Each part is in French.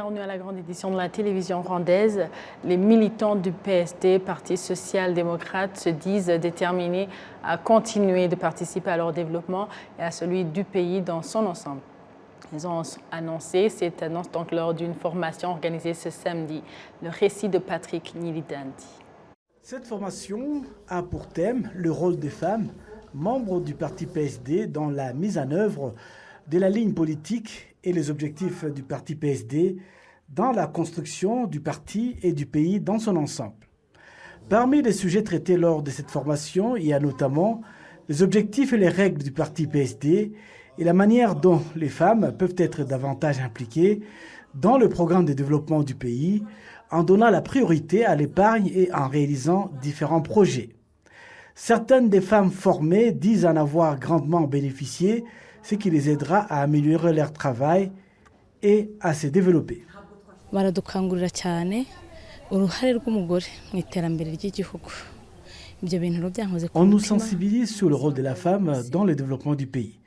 bienvenue à la grande édition de la télévision rwandaise. Les militants du PSD, Parti social-démocrate, se disent déterminés à continuer de participer à leur développement et à celui du pays dans son ensemble. Ils ont annoncé cette annonce donc lors d'une formation organisée ce samedi. Le récit de Patrick Nilidandi. Cette formation a pour thème le rôle des femmes, membres du parti PSD, dans la mise en œuvre de la ligne politique et les objectifs du parti PSD dans la construction du parti et du pays dans son ensemble. Parmi les sujets traités lors de cette formation, il y a notamment les objectifs et les règles du parti PSD et la manière dont les femmes peuvent être davantage impliquées dans le programme de développement du pays en donnant la priorité à l'épargne et en réalisant différents projets. Certaines des femmes formées disent en avoir grandement bénéficié, ce qui les aidera à améliorer leur travail et à se développer. On nous sensibilise sur le rôle de la femme dans le développement du pays.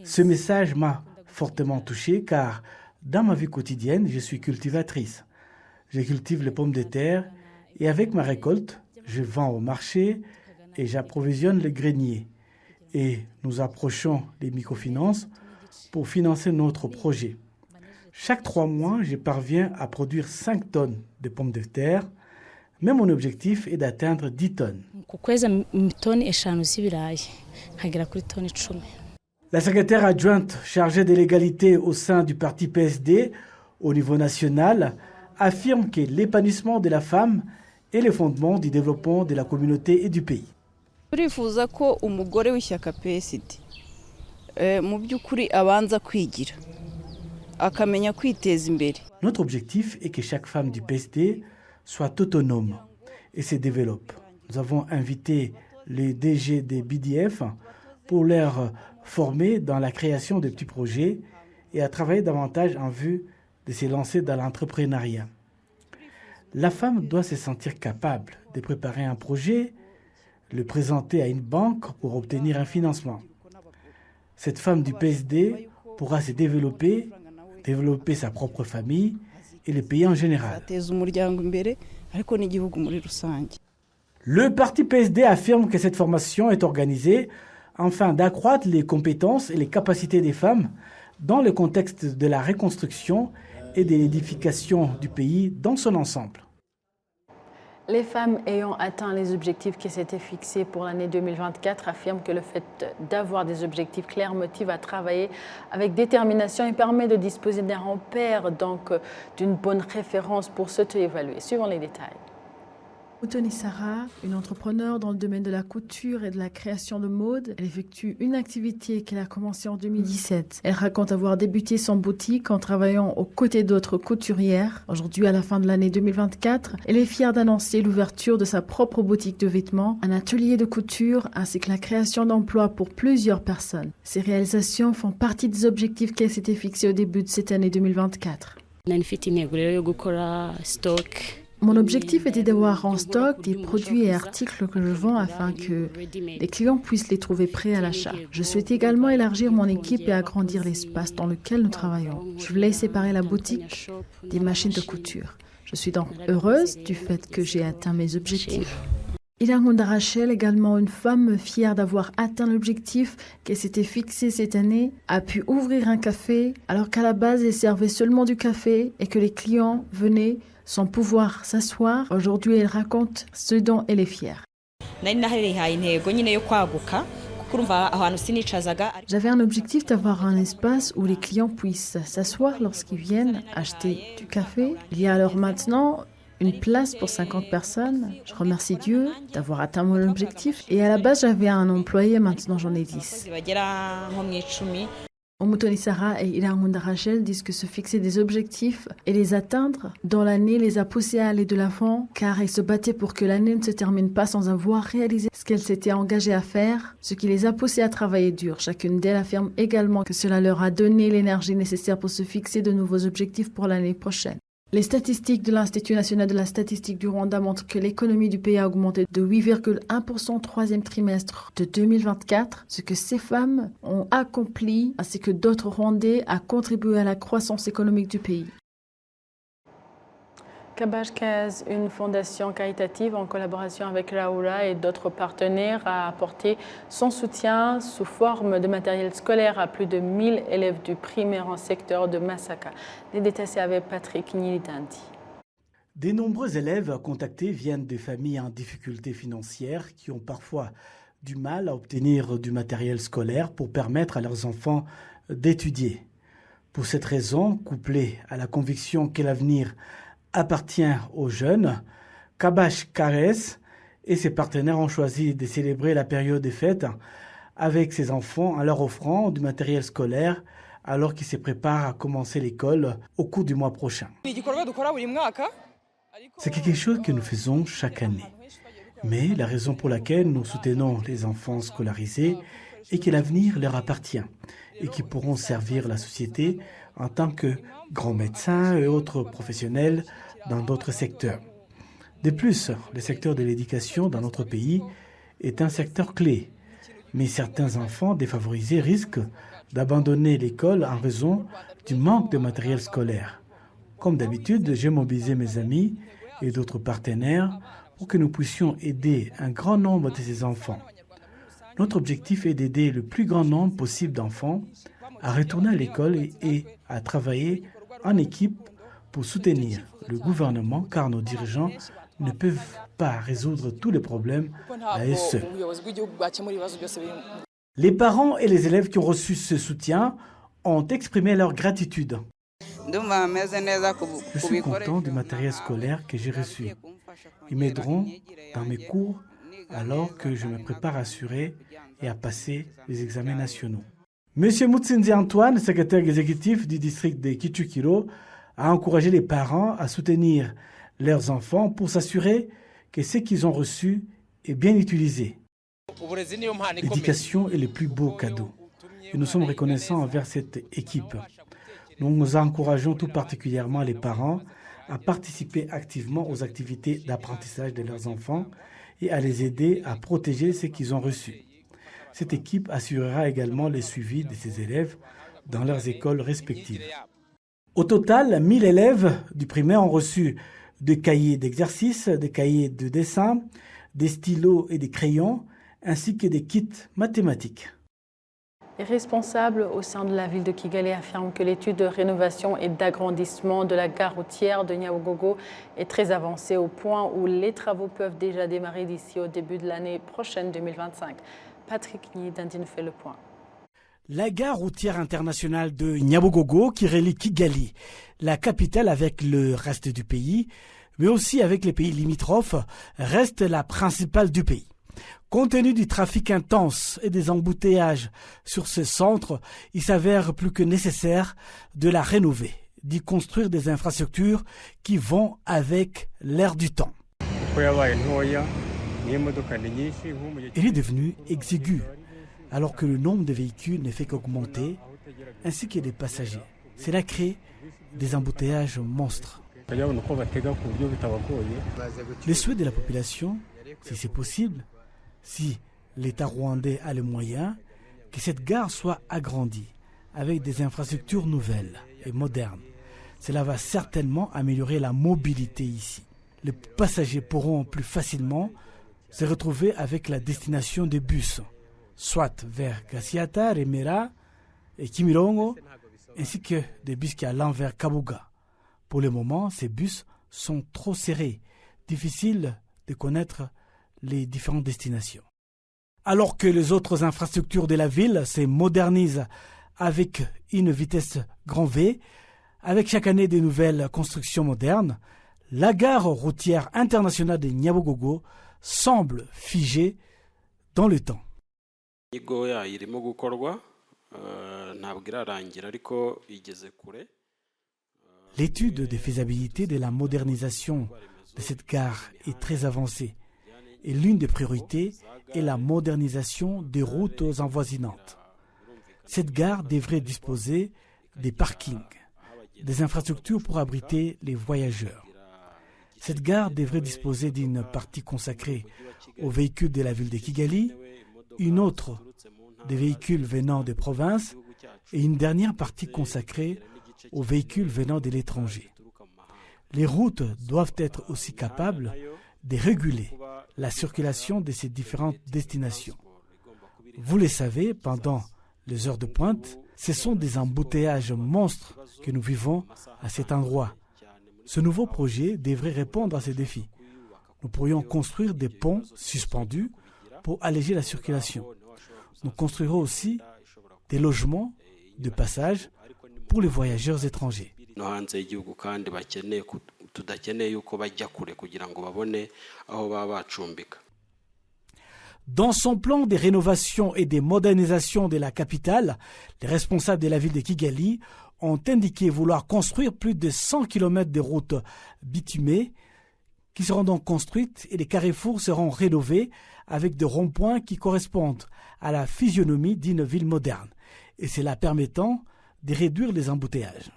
Ce message m'a fortement touché car dans ma vie quotidienne, je suis cultivatrice. Je cultive les pommes de terre et avec ma récolte, je vends au marché et j'approvisionne les greniers. Et nous approchons les microfinances pour financer notre projet. Chaque 3 mois, je parviens à produire 5 tonnes de pommes de terre, mais mon objectif est d'atteindre 10 tonnes. La secrétaire adjointe chargée de l'égalité au sein du parti PSD au niveau national affirme que l'épanouissement de la femme est le fondement du développement de la communauté et du pays. Notre objectif est que chaque femme du PSD soit autonome et se développe. Nous avons invité les DG des BDF pour leur former dans la création de petits projets et à travailler davantage en vue de se lancer dans l'entrepreneuriat. La femme doit se sentir capable de préparer un projet, le présenter à une banque pour obtenir un financement. Cette femme du PSD pourra se développer sa propre famille et le pays en général. Le parti PSD affirme que cette formation est organisée afin d'accroître les compétences et les capacités des femmes dans le contexte de la reconstruction et de l'édification du pays dans son ensemble. Les femmes ayant atteint les objectifs qui s'étaient fixés pour l'année 2024 affirment que le fait d'avoir des objectifs clairs motive à travailler avec détermination et permet de disposer d'un repère, donc d'une bonne référence pour s'auto-évaluer. Suivons les détails. Mutoni Sarah, une entrepreneure dans le domaine de la couture et de la création de mode, elle effectue une activité qu'elle a commencée en 2017. Elle raconte avoir débuté son boutique en travaillant aux côtés d'autres couturières. Aujourd'hui, à la fin de l'année 2024, elle est fière d'annoncer l'ouverture de sa propre boutique de vêtements, un atelier de couture ainsi que la création d'emplois pour plusieurs personnes. Ces réalisations font partie des objectifs qu'elle s'était fixés au début de cette année 2024. Mon objectif était d'avoir en stock des produits et articles que je vends afin que les clients puissent les trouver prêts à l'achat. Je souhaite également élargir mon équipe et agrandir l'espace dans lequel nous travaillons. Je voulais séparer la boutique des machines de couture. Je suis donc heureuse du fait que j'ai atteint mes objectifs. Irangunda Rachel, également une femme fière d'avoir atteint l'objectif qu'elle s'était fixé cette année, a pu ouvrir un café alors qu'à la base elle servait seulement du café et que les clients venaient sans pouvoir s'asseoir. Aujourd'hui, elle raconte ce dont elle est fière. J'avais un objectif d'avoir un espace où les clients puissent s'asseoir lorsqu'ils viennent acheter du café. Il y a alors maintenant une place pour 50 personnes. Je remercie Dieu d'avoir atteint mon objectif. Et à la base, j'avais un employé, maintenant j'en ai 10. Mutoni Sarah et Irangunda Rachel disent que se fixer des objectifs et les atteindre dans l'année les a poussés à aller de l'avant car elles se battaient pour que l'année ne se termine pas sans avoir réalisé ce qu'elles s'étaient engagées à faire, ce qui les a poussées à travailler dur. Chacune d'elles affirme également que cela leur a donné l'énergie nécessaire pour se fixer de nouveaux objectifs pour l'année prochaine. Les statistiques de l'Institut national de la statistique du Rwanda montrent que l'économie du pays a augmenté de 8,1% au troisième trimestre de 2024, ce que ces femmes ont accompli ainsi que d'autres Rwandais a contribué à la croissance économique du pays. Kabash Kaz, une fondation caritative en collaboration avec Raoula et d'autres partenaires, a apporté son soutien sous forme de matériel scolaire à plus de 1000 élèves du primaire en secteur de Masaka. Les détails c'est avec Patrick Nilidandi. Des nombreux élèves contactés viennent de familles en difficulté financière qui ont parfois du mal à obtenir du matériel scolaire pour permettre à leurs enfants d'étudier. Pour cette raison, couplée à la conviction que l'avenir appartient aux jeunes, Kabash Kaz et ses partenaires ont choisi de célébrer la période des fêtes avec ses enfants en leur offrant du matériel scolaire alors qu'ils se préparent à commencer l'école au cours du mois prochain. C'est quelque chose que nous faisons chaque année. Mais la raison pour laquelle nous soutenons les enfants scolarisés est que l'avenir leur appartient et qu'ils pourront servir la société en tant que grands médecins et autres professionnels dans d'autres secteurs. De plus, le secteur de l'éducation dans notre pays est un secteur clé. Mais certains enfants défavorisés risquent d'abandonner l'école en raison du manque de matériel scolaire. Comme d'habitude, j'ai mobilisé mes amis et d'autres partenaires pour que nous puissions aider un grand nombre de ces enfants. Notre objectif est d'aider le plus grand nombre possible d'enfants à retourner à l'école et à travailler en équipe pour soutenir le gouvernement, car nos dirigeants ne peuvent pas résoudre tous les problèmes à eux seuls. Les parents et les élèves qui ont reçu ce soutien ont exprimé leur gratitude. Je suis content du matériel scolaire que j'ai reçu. Ils m'aideront dans mes cours alors que je me prépare à assurer et à passer les examens nationaux. Monsieur Mutsinzi Antoine, secrétaire exécutif du district de Kichukiro, a encouragé les parents à soutenir leurs enfants pour s'assurer que ce qu'ils ont reçu est bien utilisé. L'éducation est le plus beau cadeau et nous sommes reconnaissants envers cette équipe. Nous encourageons tout particulièrement les parents à participer activement aux activités d'apprentissage de leurs enfants et à les aider à protéger ce qu'ils ont reçu. Cette équipe assurera également le suivi de ces élèves dans leurs écoles respectives. Au total, 1000 élèves du primaire ont reçu des cahiers d'exercice, des cahiers de dessin, des stylos et des crayons, ainsi que des kits mathématiques. Les responsables au sein de la ville de Kigali affirment que l'étude de rénovation et d'agrandissement de la gare routière de Nyabugogo est très avancée au point où les travaux peuvent déjà démarrer d'ici au début de l'année prochaine 2025. Patrick Nidandi nous fait le point. La gare routière internationale de Nyabugogo qui relie Kigali, la capitale avec le reste du pays, mais aussi avec les pays limitrophes, reste la principale du pays. Compte tenu du trafic intense et des embouteillages sur ce centre, il s'avère plus que nécessaire de la rénover, d'y construire des infrastructures qui vont avec l'air du temps. Elle est devenue exiguë, alors que le nombre de véhicules ne fait qu'augmenter, ainsi que des passagers. Cela crée des embouteillages monstres. Les souhaits de la population, si c'est possible, si l'État rwandais a les moyens, que cette gare soit agrandie avec des infrastructures nouvelles et modernes. Cela va certainement améliorer la mobilité ici. Les passagers pourront plus facilement se retrouver avec la destination des bus, soit vers Gassiata, Remera et Kimirongo, ainsi que des bus qui allant vers Kabuga. Pour le moment, ces bus sont trop serrés, difficiles de connaître les différentes destinations. Alors que les autres infrastructures de la ville se modernisent avec une vitesse grand V, avec chaque année de nouvelles constructions modernes, la gare routière internationale de Nyabugogo semble figée dans le temps. L'étude de faisabilité de la modernisation de cette gare est très avancée et l'une des priorités est la modernisation des routes avoisinantes. Cette gare devrait disposer des parkings, des infrastructures pour abriter les voyageurs. Cette gare devrait disposer d'une partie consacrée aux véhicules de la ville de Kigali, une autre des véhicules venant des provinces et une dernière partie consacrée aux véhicules venant de l'étranger. Les routes doivent être aussi capables de réguler la circulation de ces différentes destinations. Vous le savez, pendant les heures de pointe, ce sont des embouteillages monstres que nous vivons à cet endroit. Ce nouveau projet devrait répondre à ces défis. Nous pourrions construire des ponts suspendus pour alléger la circulation. Nous construirons aussi des logements de passage pour les voyageurs étrangers. Dans son plan de rénovation et de modernisation de la capitale, les responsables de la ville de Kigali ont indiqué vouloir construire plus de 100 km de routes bitumées qui seront donc construites et les carrefours seront rénovés avec des ronds-points qui correspondent à la physionomie d'une ville moderne, et cela permettant de réduire les embouteillages.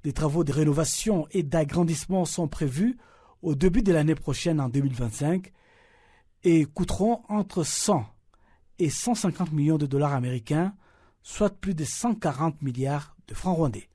Des travaux de rénovation et d'agrandissement sont prévus au début de l'année prochaine en 2025 et coûteront entre 100 et 150 millions de dollars américains, soit plus de 140 milliards de francs rwandais.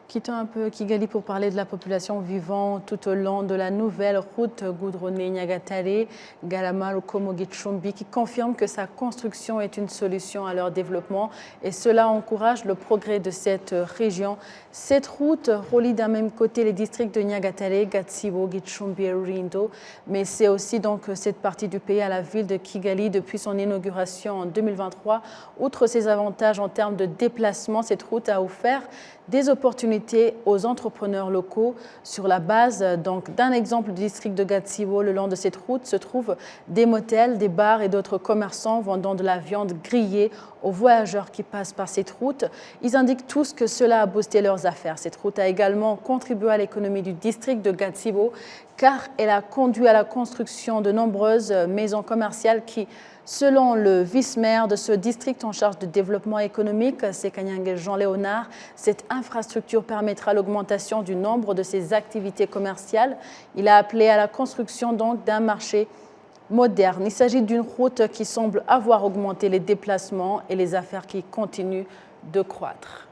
Quittons un peu Kigali pour parler de la population vivant tout au long de la nouvelle route goudronnée Nyagatare-Galama-Rukomo-Gicumbi qui confirme que sa construction est une solution à leur développement et cela encourage le progrès de cette région. Cette route relie d'un même côté les districts de Nyagatare, Gatsibo, Gicumbi et Rulindo, mais c'est aussi donc cette partie du pays à la ville de Kigali depuis son inauguration en 2023. Outre ses avantages en termes de déplacement, cette route a offert des opportunités aux entrepreneurs locaux sur la base d'un exemple du district de Gatsibo. Le long de cette route se trouvent des motels, des bars et d'autres commerçants vendant de la viande grillée aux voyageurs qui passent par cette route. Ils indiquent tous que cela a boosté leurs affaires. Cette route a également contribué à l'économie du district de Gatsibo car elle a conduit à la construction de nombreuses maisons commerciales qui, selon le vice-maire de ce district en charge de développement économique, Sekanyang Jean-Léonard, cette infrastructure permettra l'augmentation du nombre de ces activités commerciales. Il a appelé à la construction donc d'un marché moderne. Il s'agit d'une route qui semble avoir augmenté les déplacements et les affaires qui continuent de croître.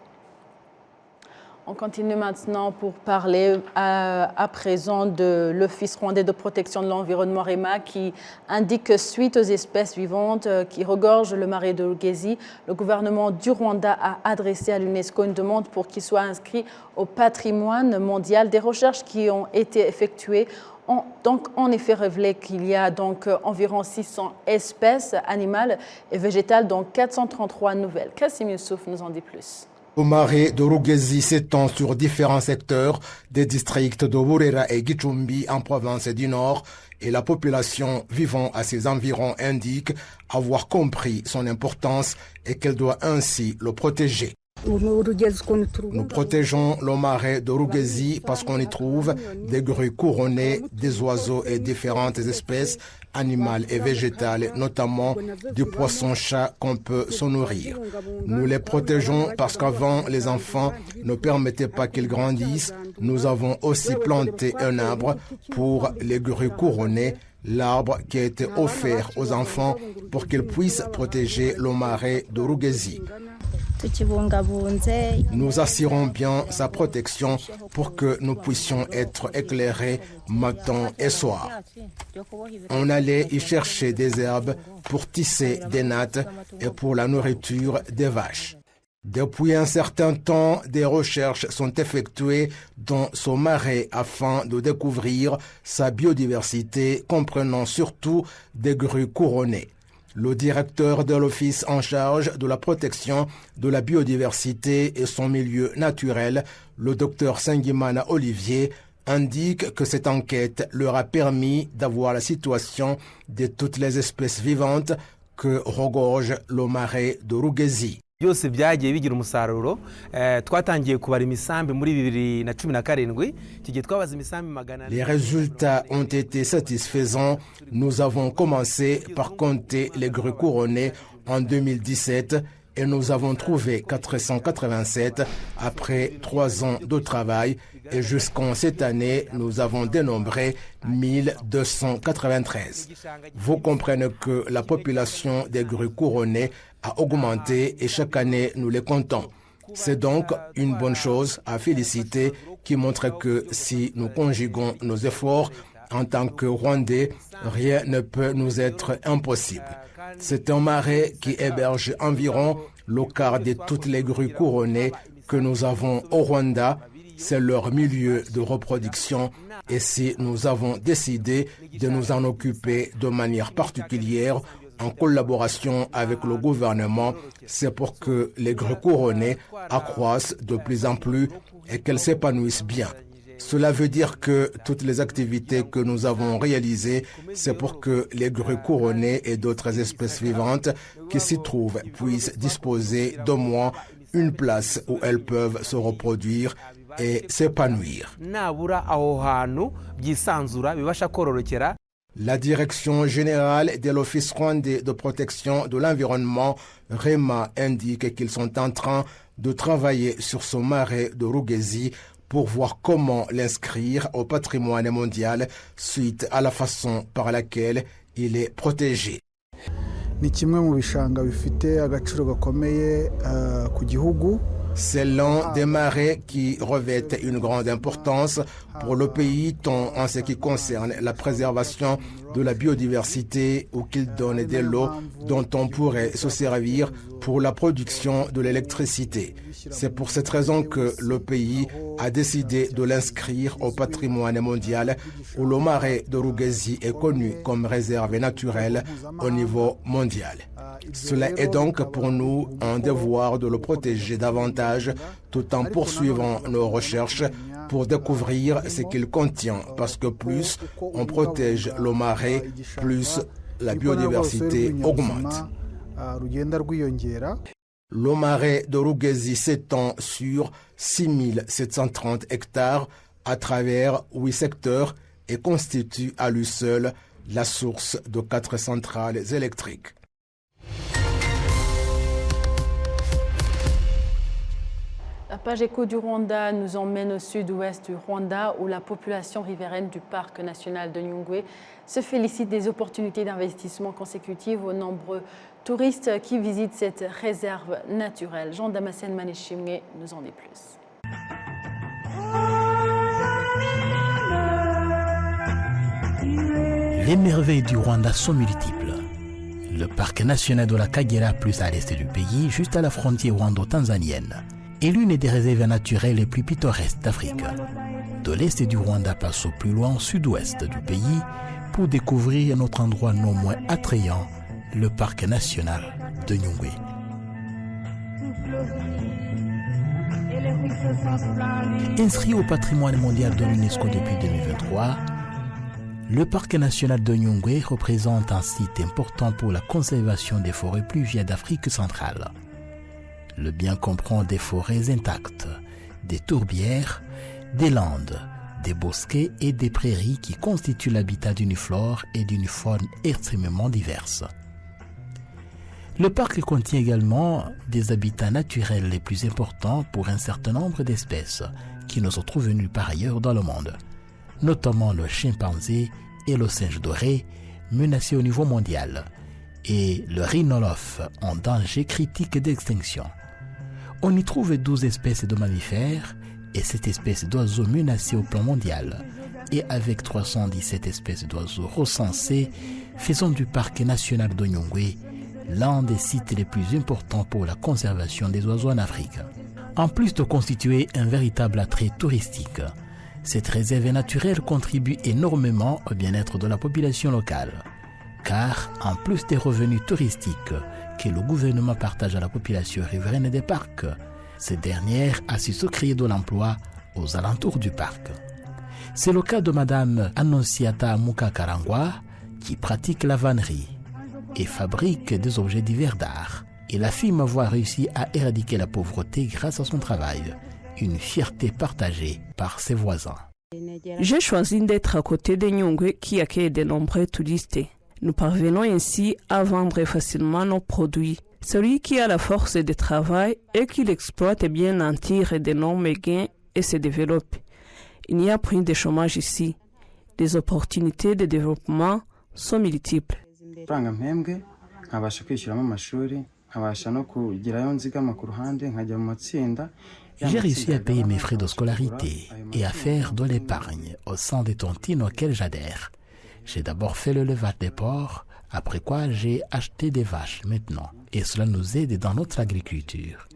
On continue maintenant pour parler à présent de l'Office rwandais de protection de l'environnement REMA qui indique que suite aux espèces vivantes qui regorgent le marais de Rugezi, le gouvernement du Rwanda a adressé à l'UNESCO une demande pour qu'il soit inscrit au patrimoine mondial. Des recherches qui ont été effectuées ont donc en effet révélé qu'il y a donc environ 600 espèces animales et végétales, dont 433 nouvelles. Kassim Youssouf nous en dit plus. Le marais de Rugezi s'étend sur différents secteurs des districts de Burera et Gicumbi en province du Nord et la population vivant à ses environs indique avoir compris son importance et qu'elle doit ainsi le protéger. Nous protégeons le marais de Rugezi parce qu'on y trouve des grues couronnées, des oiseaux et différentes espèces animales et végétales, notamment du poisson-chat qu'on peut se nourrir. Nous les protégeons parce qu'avant, les enfants ne permettaient pas qu'ils grandissent. Nous avons aussi planté un arbre pour les grues couronnées, l'arbre qui a été offert aux enfants pour qu'ils puissent protéger le marais de Rugezi. Nous assurons bien sa protection pour que nous puissions être éclairés matin et soir. On allait y chercher des herbes pour tisser des nattes et pour la nourriture des vaches. Depuis un certain temps, des recherches sont effectuées dans ce marais afin de découvrir sa biodiversité, comprenant surtout des grues couronnées. Le directeur de l'Office en charge de la protection de la biodiversité et son milieu naturel, le Dr Sengimana Olivier, indique que cette enquête leur a permis d'avoir la situation de toutes les espèces vivantes que regorge le marais de Rugezi. byose byagiye bigira umusaruro twatangiye kubara imisambi muri 2017 kigiye twabaza imisambi magana. Les résultats ont été satisfaisants. Nous avons commencé par compter les grues couronnées en 2017 et nous avons trouvé 487 après 3 ans de travail et jusqu'en cette année, nous avons dénombré 1293. Vous comprenez que la population des grues couronnées a augmenté et chaque année, nous les comptons. C'est donc une bonne chose à féliciter qui montre que si nous conjuguons nos efforts en tant que Rwandais, rien ne peut nous être impossible. C'est un marais qui héberge environ le quart de toutes les grues couronnées que nous avons au Rwanda. C'est leur milieu de reproduction et si nous avons décidé de nous en occuper de manière particulière en collaboration avec le gouvernement, c'est pour que les grues couronnées accroissent de plus en plus et qu'elles s'épanouissent bien. Cela veut dire que toutes les activités que nous avons réalisées, c'est pour que les grues couronnées et d'autres espèces vivantes qui s'y trouvent puissent disposer d'au moins une place où elles peuvent se reproduire et s'épanouir. La direction générale de l'Office rwandais de protection de l'environnement, REMA, indique qu'ils sont en train de travailler sur ce marais de Rugezi pour voir comment l'inscrire au patrimoine mondial suite à la façon par laquelle il est protégé. C'est l'un des marais qui revêtent une grande importance pour le pays, tant en ce qui concerne la préservation de la biodiversité ou qu'il donne de l'eau dont on pourrait se servir pour la production de l'électricité. C'est pour cette raison que le pays a décidé de l'inscrire au patrimoine mondial où le marais de Rugezi est connu comme réserve naturelle au niveau mondial. Cela est donc pour nous un devoir de le protéger davantage tout en poursuivant nos recherches pour découvrir ce qu'il contient parce que plus on protège le marais, plus la biodiversité augmente. Le marais de Rugezi s'étend sur 6730 hectares à travers 8 secteurs et constitue à lui seul la source de 4 centrales électriques. La page éco du Rwanda nous emmène au sud-ouest du Rwanda où la population riveraine du parc national de Nyungwe se félicite des opportunités d'investissement consécutives aux nombreux touristes qui visitent cette réserve naturelle. Jean Damascène Maneshimwe nous en dit plus. Les merveilles du Rwanda sont multiples. Le parc national de la Kagera, plus à l'est du pays, juste à la frontière rwando-tanzanienne, est l'une des réserves naturelles les plus pittoresques d'Afrique. De l'est du Rwanda passe au plus loin au sud-ouest du pays pour découvrir un autre endroit non moins attrayant, le parc national de Nyungwe. Inscrit au patrimoine mondial de l'UNESCO depuis 2023, le parc national de Nyungwe représente un site important pour la conservation des forêts pluviales d'Afrique centrale. Le bien comprend des forêts intactes, des tourbières, des landes, des bosquets et des prairies qui constituent l'habitat d'une flore et d'une faune extrêmement diverses. Le parc contient également des habitats naturels les plus importants pour un certain nombre d'espèces qui ne se trouvent nulle part ailleurs dans le monde, notamment le chimpanzé et le singe doré menacés au niveau mondial et le rhinolophe en danger critique d'extinction. On y trouve 12 espèces de mammifères et 7 espèces d'oiseaux menacés au plan mondial et avec 317 espèces d'oiseaux recensées, faisant du parc national de Nyungwe l'un des sites les plus importants pour la conservation des oiseaux en Afrique. En plus de constituer un véritable attrait touristique, cette réserve naturelle contribue énormément au bien-être de la population locale, car en plus des revenus touristiques que le gouvernement partage à la population riveraine des parcs, cette dernière a su se créer de l'emploi aux alentours du parc. C'est le cas de Madame Annonciata Mukakarangwa qui pratique la vannerie et fabrique des objets divers d'art. Elle affirme avoir réussi à éradiquer la pauvreté grâce à son travail, une fierté partagée par ses voisins. J'ai choisi d'être à côté de Nyungwe qui accueille de nombreux touristes. Nous parvenons ainsi à vendre facilement nos produits. Celui qui a la force de travail et qui l'exploite bien en tire d'énormes gains et se développe. Il n'y a point de chômage ici. Les opportunités de développement sont multiples. J'ai réussi à payer mes frais de scolarité et à faire de l'épargne au sein des tontines auxquelles j'adhère. J'ai d'abord fait le levage des porcs, après quoi j'ai acheté des vaches maintenant, et cela nous aide dans notre agriculture.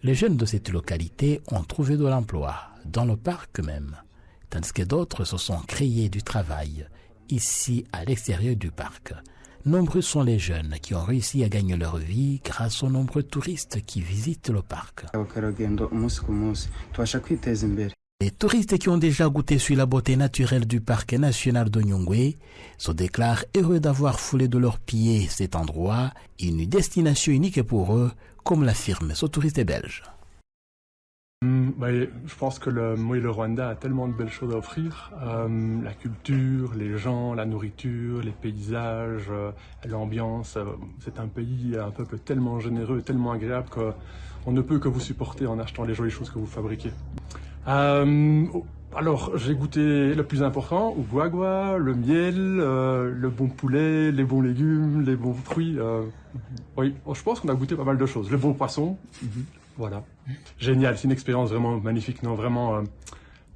Les jeunes de cette localité ont trouvé de l'emploi, dans le parc même, tandis que d'autres se sont créés du travail, ici à l'extérieur du parc. Nombreux sont les jeunes qui ont réussi à gagner leur vie grâce aux nombreux touristes qui visitent le parc. Les touristes qui ont déjà goûté sur la beauté naturelle du parc national de Nyungwe se déclarent heureux d'avoir foulé de leurs pieds cet endroit, une destination unique pour eux, comme l'affirme ce touriste belge. Je pense que le Rwanda a tellement de belles choses à offrir. La culture, les gens, la nourriture, les paysages, l'ambiance. C'est un pays, un peuple tellement généreux, tellement agréable qu'on ne peut que vous supporter en achetant les jolies choses que vous fabriquez. Alors, j'ai goûté le plus important, Ugwagwa, le miel, le bon poulet, les bons légumes, les bons fruits. Oui, je pense qu'on a goûté pas mal de choses. Le bon poisson. Voilà. Génial, c'est une expérience vraiment magnifique. Non, vraiment,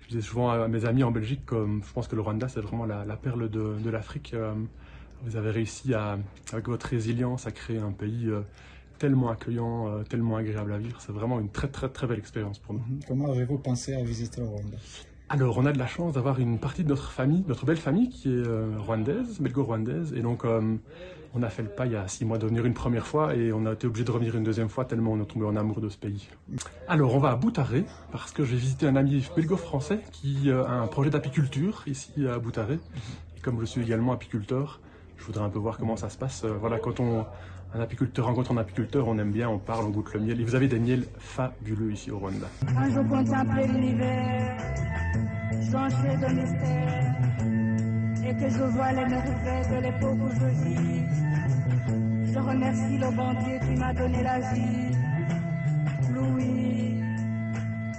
je disais souvent à mes amis en Belgique, je pense que le Rwanda, c'est vraiment la perle de l'Afrique. Vous avez réussi, avec votre résilience, à créer un pays tellement accueillant, tellement agréable à vivre. C'est vraiment une très, très, très belle expérience pour nous. Comment avez-vous pensé à visiter le Rwanda? Alors, on a de la chance d'avoir une partie de notre famille, notre belle famille, qui est rwandaise, belgo-rwandaise. Et donc, on a fait le pas il y a 6 mois de venir une première fois et on a été obligé de revenir une deuxième fois tellement on est tombé en amour de ce pays. Alors, on va à Boutaré parce que j'ai visité un ami belgo-français qui a un projet d'apiculture ici à Boutaré. Et comme je suis également apiculteur, je voudrais un peu voir comment ça se passe. Voilà, quand un apiculteur rencontre un apiculteur, on aime bien, on parle, on goûte le miel. Et vous avez des miels fabuleux ici au Rwanda. Un jour contempler l'univers, jonché de mystère, et que je vois les merveilles de l'époque où je vis. Je remercie le bon Dieu qui m'a donné la vie, l'ouïe,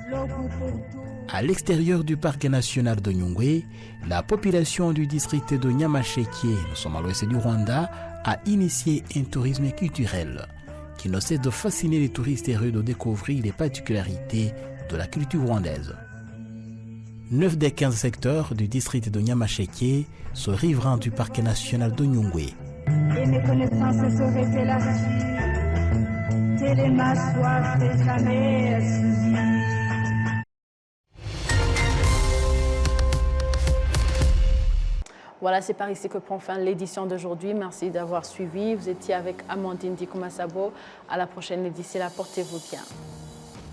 le goût pour tout. À l'extérieur du parc national de Nyungwe, la population du district de Nyamasheke, nous sommes à l'ouest du Rwanda, a initié un tourisme culturel qui ne cesse de fasciner les touristes heureux de découvrir les particularités de la culture rwandaise. 9 des 15 secteurs du district de Nyamasheke sont riverains du parc national de Nyungwe. Et mes connaissances seraient élargies, telle est ma soif et jamais assouvie. Voilà, c'est par ici que prend fin l'édition d'aujourd'hui. Merci d'avoir suivi. Vous étiez avec Amandine Dikomasabo. À la prochaine édition, portez-vous bien.